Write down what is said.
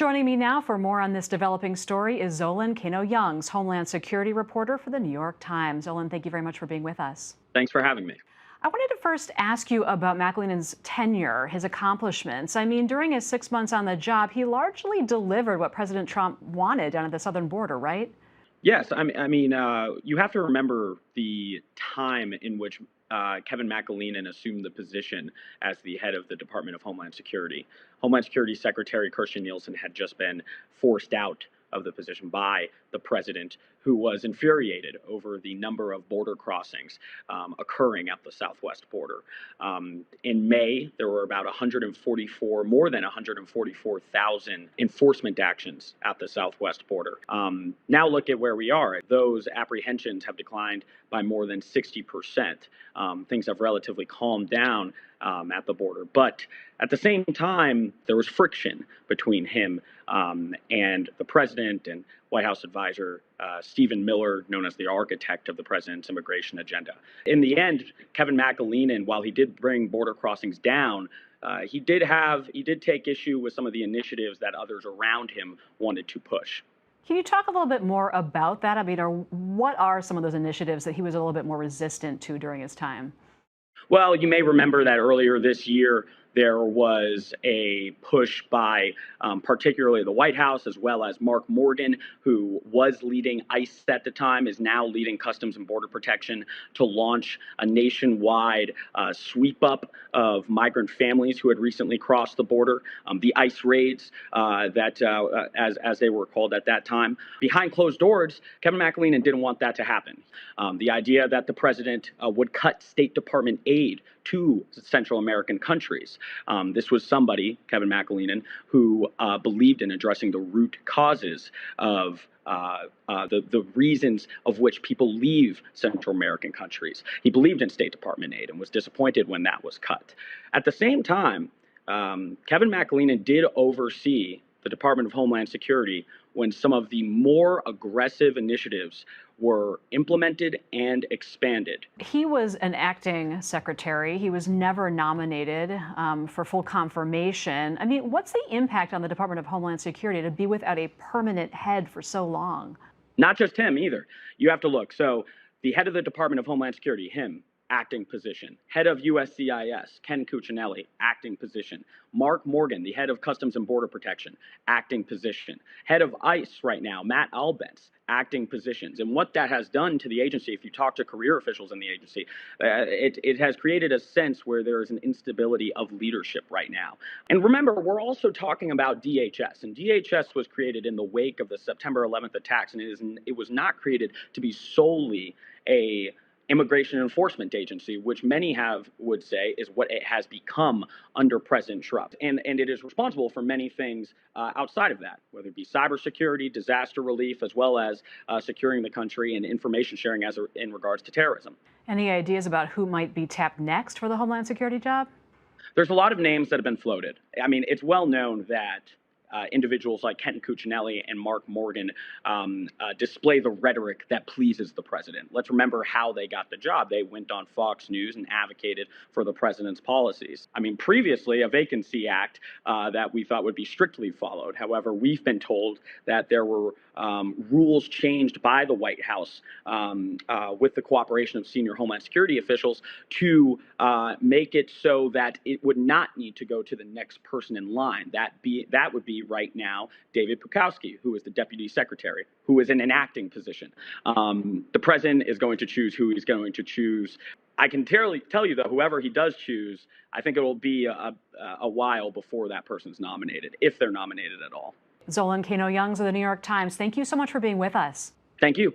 Joining me now for more on this developing story is Zolan Kanno-Youngs, Homeland Security reporter for the New York Times. Zolan, thank you very much for being with us. Thanks for having me. I wanted to first ask you about McAleenan's tenure, his accomplishments. I mean, during his 6 months on the job, he largely delivered what President Trump wanted down at the southern border, right? Yes, you have to remember the time in which Kevin McAleenan assumed the position as the head of the Department of Homeland Security. Homeland Security Secretary Kirstjen Nielsen had just been forced out of the position by the president, who was infuriated over the number of border crossings occurring at the southwest border. In May, there were about more than 144,000 enforcement actions at the southwest border. Now look at where we are. Those apprehensions have declined by more than 60%. Things have relatively calmed down at the border. But at the same time, there was friction between him and the president and White House advisor Stephen Miller, known as the architect of the president's immigration agenda. In the end, Kevin McAleenan, while he did bring border crossings down, he did take issue with some of the initiatives that others around him wanted to push. Can you talk a little bit more about that? I mean, what are some of those initiatives that he was a little bit more resistant to during his time? Well, you may remember that earlier this year, there was a push by particularly the White House, as well as Mark Morgan, who was leading ICE at the time, is now leading Customs and Border Protection, to launch a nationwide sweep up of migrant families who had recently crossed the border. The ICE raids, as they were called at that time. Behind closed doors, Kevin McAleenan didn't want that to happen. The idea that the president would cut State Department aid to Central American countries. This was somebody, Kevin McAleenan, who believed in addressing the root causes of the reasons of which people leave Central American countries. He believed in State Department aid and was disappointed when that was cut. At the same time, Kevin McAleenan did oversee the Department of Homeland Security when some of the more aggressive initiatives were implemented and expanded. He was an acting secretary. He was never nominated for full confirmation. I mean, what's the impact on the Department of Homeland Security to be without a permanent head for so long? Not just him either. You have to look. So the head of the Department of Homeland Security, him, acting position. Head of USCIS, Ken Cuccinelli, acting position. Mark Morgan, the head of Customs and Border Protection, acting position. Head of ICE right now, Matt Albence, acting positions. And what that has done to the agency, if you talk to career officials in the agency, it has created a sense where there is an instability of leadership right now. And remember, we're also talking about DHS, and DHS was created in the wake of the September 11th attacks, and it was not created to be solely a immigration enforcement agency, which many would say is what it has become under President Trump. And it is responsible for many things outside of that, whether it be cybersecurity, disaster relief, as well as securing the country and information sharing in regards to terrorism. Any ideas about who might be tapped next for the Homeland Security job? There's a lot of names that have been floated. I mean, it's well known that individuals like Ken Cuccinelli and Mark Morgan display the rhetoric that pleases the president. Let's remember how they got the job. They went on Fox News and advocated for the president's policies. I mean, previously, a vacancy act that we thought would be strictly followed. However, we've been told that there were rules changed by the White House with the cooperation of senior Homeland Security officials to make it so that it would not need to go to the next person in line. That would be right now David Pukowski, who is the deputy secretary, who is in an acting position. The president is going to choose who he's going to choose. I can tell you, though, whoever he does choose, I think it will be a while before that person's nominated, if they're nominated at all. Zolan Kanno-Youngs of the New York Times, thank you so much for being with us. Thank you.